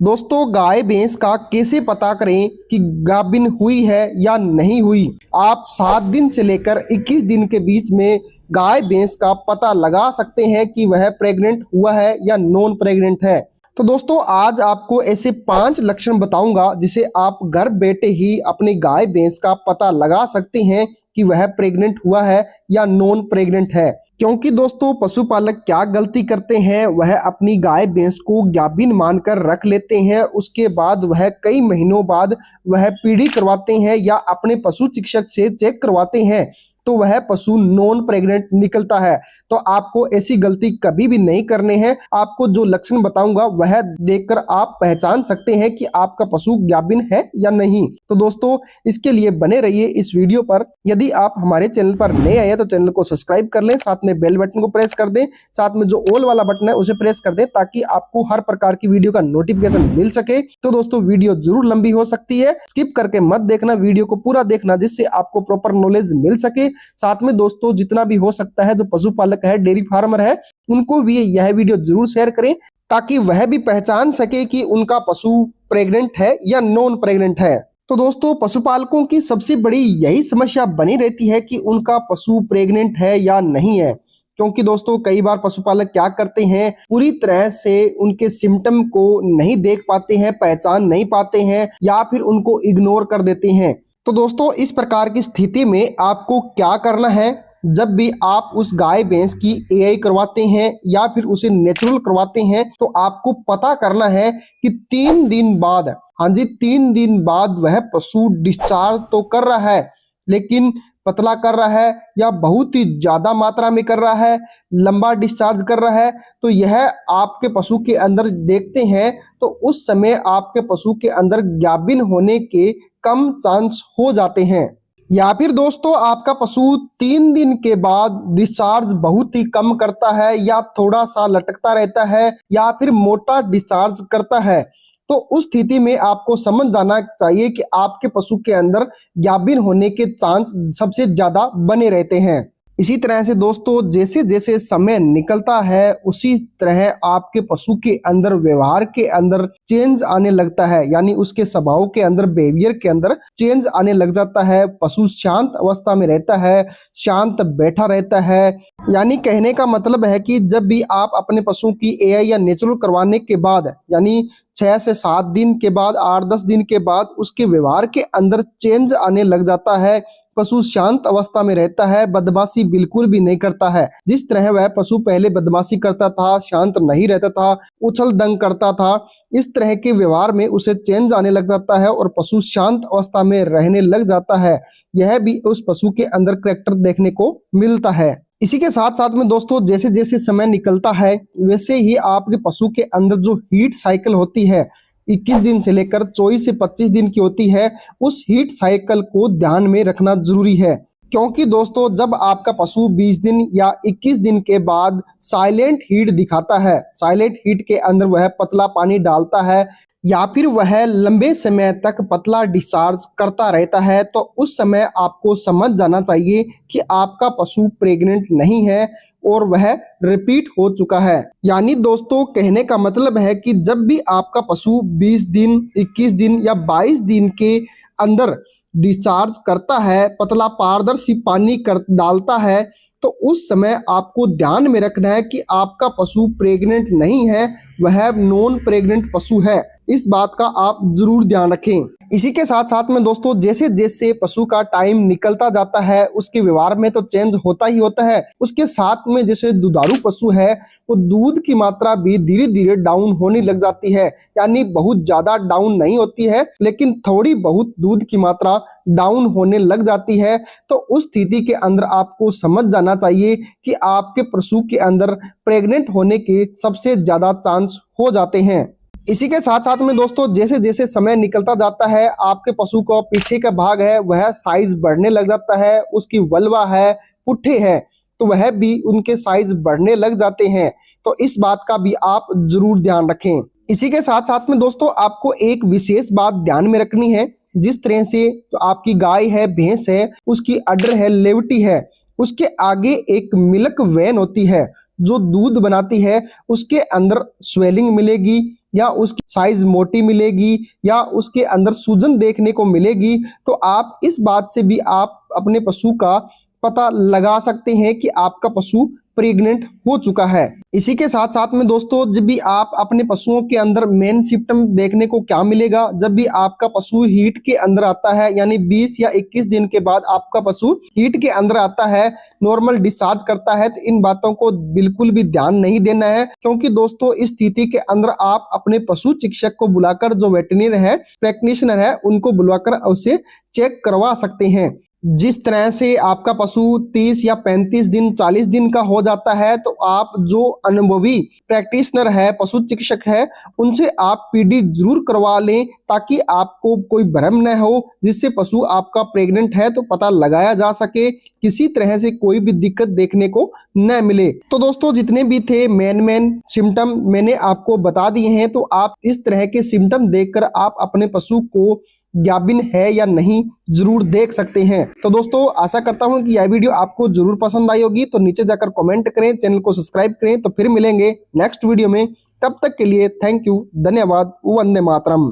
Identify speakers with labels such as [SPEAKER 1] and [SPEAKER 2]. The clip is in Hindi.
[SPEAKER 1] दोस्तों गाय भैंस का कैसे पता करें कि गाभिन हुई है या नहीं हुई। आप 7 दिन से लेकर 21 दिन के बीच में गाय भैंस का पता लगा सकते हैं कि वह प्रेग्नेंट हुआ है या नॉन प्रेग्नेंट है। तो दोस्तों आज आपको ऐसे 5 लक्षण बताऊंगा जिसे आप घर बैठे ही अपनी गाय भैंस का पता लगा सकते हैं कि वह प्रेग्नेंट हुआ है या नॉन प्रेग्नेंट है। क्योंकि दोस्तों पशुपालक क्या गलती करते हैं, वह अपनी गाय भैंस को गाभिन मानकर रख लेते हैं, उसके बाद वह कई महीनों बाद वह पीढ़ी करवाते हैं या अपने पशु चिकित्सक से चेक करवाते हैं तो वह पशु नॉन प्रेग्नेंट निकलता है। तो आपको ऐसी गलती कभी भी नहीं करनी है। आपको जो लक्षण बताऊंगा वह देखकर आप पहचान सकते हैं कि आपका पशु गाभिन है या नहीं। तो दोस्तों इसके लिए बने रहिए इस वीडियो पर। यदि आप हमारे चैनल पर नए आए हैं तो चैनल को सब्सक्राइब कर लें, साथ में बेल बटन को प्रेस कर दें, साथ में जो ऑल वाला बटन है उसे प्रेस कर दें ताकि आपको हर प्रकार की वीडियो का नोटिफिकेशन मिल सके। तो दोस्तों वीडियो जरूर लंबी हो सकती है, स्किप करके मत देखना, वीडियो को पूरा देखना जिससे आपको प्रॉपर नॉलेज मिल सके। साथ में दोस्तों जितना भी हो सकता है जो पशुपालक है, डेयरी फार्मर है, उनको भी यह वीडियो जरूर शेयर करें ताकि वह भी पहचान सके कि उनका पशु प्रेग्नेंट है या नॉन प्रेग्नेंट है। तो दोस्तों पशुपालकों की सबसे बड़ी यही समस्या बनी रहती है कि उनका पशु प्रेग्नेंट है या नहीं है। क्योंकि दोस्तों कई बार पशुपालक क्या करते हैं, पूरी तरह से उनके सिम्टम को नहीं देख पाते हैं, पहचान नहीं पाते हैं या फिर उनको इग्नोर कर देते हैं। तो दोस्तों इस प्रकार की स्थिति में आपको क्या करना है, जब भी आप उस गाय भैंस की एआई करवाते हैं या फिर उसे नेचुरल करवाते हैं तो आपको पता करना है कि 3 दिन बाद, हाँ जी 3 दिन बाद वह पशु डिस्चार्ज तो कर रहा है लेकिन पतला कर रहा है या बहुत ही ज्यादा मात्रा में कर रहा है, लंबा डिस्चार्ज कर रहा है, तो यह आपके पशु के अंदर देखते हैं तो उस समय आपके पशु के अंदर गाभिन होने के कम चांस हो जाते हैं। या फिर दोस्तों आपका पशु 3 दिन के बाद डिस्चार्ज बहुत ही कम करता है या थोड़ा सा लटकता रहता है या फिर मोटा डिस्चार्ज करता है, तो उस स्थिति में आपको समझ जाना चाहिए कि आपके पशु के अंदर गाभिन होने के चांस सबसे ज्यादा बने रहते हैं। इसी तरह से दोस्तों जैसे जैसे समय निकलता है उसी तरह आपके पशु के अंदर व्यवहार के अंदर चेंज आने लगता है, यानी उसके स्वभाव के अंदर, बिहेवियर के अंदर चेंज आने लग जाता है। पशु शांत अवस्था में रहता है, शांत बैठा रहता है। यानी कहने का मतलब है कि जब भी आप अपने पशु की एआई या नेचुरल करवाने के बाद, यानी 6 से 7 दिन के बाद, 8-10 दिन के बाद उसके व्यवहार के अंदर चेंज आने लग जाता है। पशु शांत अवस्था में रहता है, बदमाशी बिल्कुल भी नहीं करता है। जिस तरह वह पशु पहले बदमाशी करता था, शांत नहीं रहता था, उछल दंग करता था, इस तरह के व्यवहार में उसे चेंज आने लग जाता है और पशु शांत अवस्था में रहने लग जाता है। यह भी उस पशु के अंदर करैक्टर देखने को मिलता है। इसी के साथ साथ में दोस्तों जैसे जैसे समय निकलता है वैसे ही आपके पशु के अंदर जो हीट साइकिल होती है 21 दिन से लेकर 24 से 25 दिन की होती है, उस हीट साइकिल को ध्यान में रखना जरूरी है। क्योंकि दोस्तों जब आपका पशु 20 दिन या 21 दिन के बाद साइलेंट हीट दिखाता है, साइलेंट हीट के अंदर वह पतला पानी डालता है या फिर वह लंबे समय तक पतला डिस्चार्ज करता रहता है, तो उस समय आपको समझ जाना चाहिए कि आपका पशु प्रेग्नेंट नहीं है और वह रिपीट हो चुका है। यानी दोस्तों कहने का मतलब है कि जब भी आपका पशु 20 दिन, 21 दिन या 22 दिन के अंदर डिस्चार्ज करता है, पतला पारदर्शी पानी डालता है, तो उस समय आपको ध्यान में रखना है कि आपका पशु प्रेग्नेंट नहीं है, वह नॉन प्रेग्नेंट पशु है। इस बात का आप जरूर ध्यान रखें। इसी के साथ साथ में दोस्तों जैसे जैसे पशु का टाइम निकलता जाता है उसके व्यवहार में तो चेंज होता ही होता है, उसके साथ में जैसे दुधारू पशु है वो दूध की मात्रा भी धीरे धीरे डाउन होने लग जाती है। यानी बहुत ज्यादा डाउन नहीं होती है लेकिन थोड़ी बहुत दूध की मात्रा डाउन होने लग जाती है। तो उस स्थिति के अंदर आपको समझ जाना चाहिए कि आपके पशु के अंदर प्रेग्नेंट होने के सबसे ज्यादा चांस हो जाते हैं। इसी के साथ साथ में दोस्तों जैसे जैसे समय निकलता जाता है आपके पशु का पीछे का भाग है वह साइज बढ़ने लग जाता है, उसकी वल्वा है, पुट्ठे है, तो वह भी उनके साइज बढ़ने लग जाते हैं। तो इस बात का भी आप जरूर ध्यान रखें। इसी के साथ साथ में दोस्तों आपको एक विशेष बात ध्यान में रखनी है, जिस तरह से तो आपकी गाय है, भैंस है, उसकी अडर है, लेवटी है, उसके आगे एक मिल्क वैन होती है जो दूध बनाती है, उसके अंदर स्वेलिंग मिलेगी या उसकी साइज मोटी मिलेगी या उसके अंदर सूजन देखने को मिलेगी, तो आप इस बात से भी आप अपने पशु का पता लगा सकते हैं कि आपका पशु प्रेग्नेंट हो चुका है। इसी के साथ साथ में दोस्तों, जब भी आप अपने पशुओं के अंदर मेन सिम्टम देखने को क्या मिलेगा, जब भी आपका पशु हीट के अंदर आता है, यानी 20 या 21 दिन के बाद आपका पशु हीट के अंदर आता है, नॉर्मल डिस्चार्ज करता है, तो इन बातों को बिल्कुल भी ध्यान नहीं देना है, क्योंकि दोस्तों इस स्थिति के अंदर आप अपने पशु चिकित्सक को बुलाकर, जो वेटरनरी है, प्रैक्टिशनर है, उनको बुलाकर उसे चेक करवा सकते हैं। जिस तरह से आपका पशु 30 या 35 दिन 40 दिन का हो जाता है, तो आप जो अनुभवी प्रैक्टिशनर है, पशु चिकित्सक है, उनसे आप पीडी जरूर करवा लें, ताकि आपको कोई भ्रम न हो, जिससे पशु आपका प्रेग्नेंट है तो पता लगाया जा सके, किसी तरह से कोई भी दिक्कत देखने को न मिले। तो दोस्तों जितने भी थे मेन सिम्टम मैंने आपको बता दिए हैं, तो आप इस तरह के सिम्टम देखकर आप अपने पशु को गाभिन है या नहीं जरूर देख सकते हैं। तो दोस्तों आशा करता हूं कि यह वीडियो आपको जरूर पसंद आई होगी, तो नीचे जाकर कमेंट करें, चैनल को सब्सक्राइब करें। तो फिर मिलेंगे नेक्स्ट वीडियो में, तब तक के लिए थैंक यू, धन्यवाद, वंदे मातरम।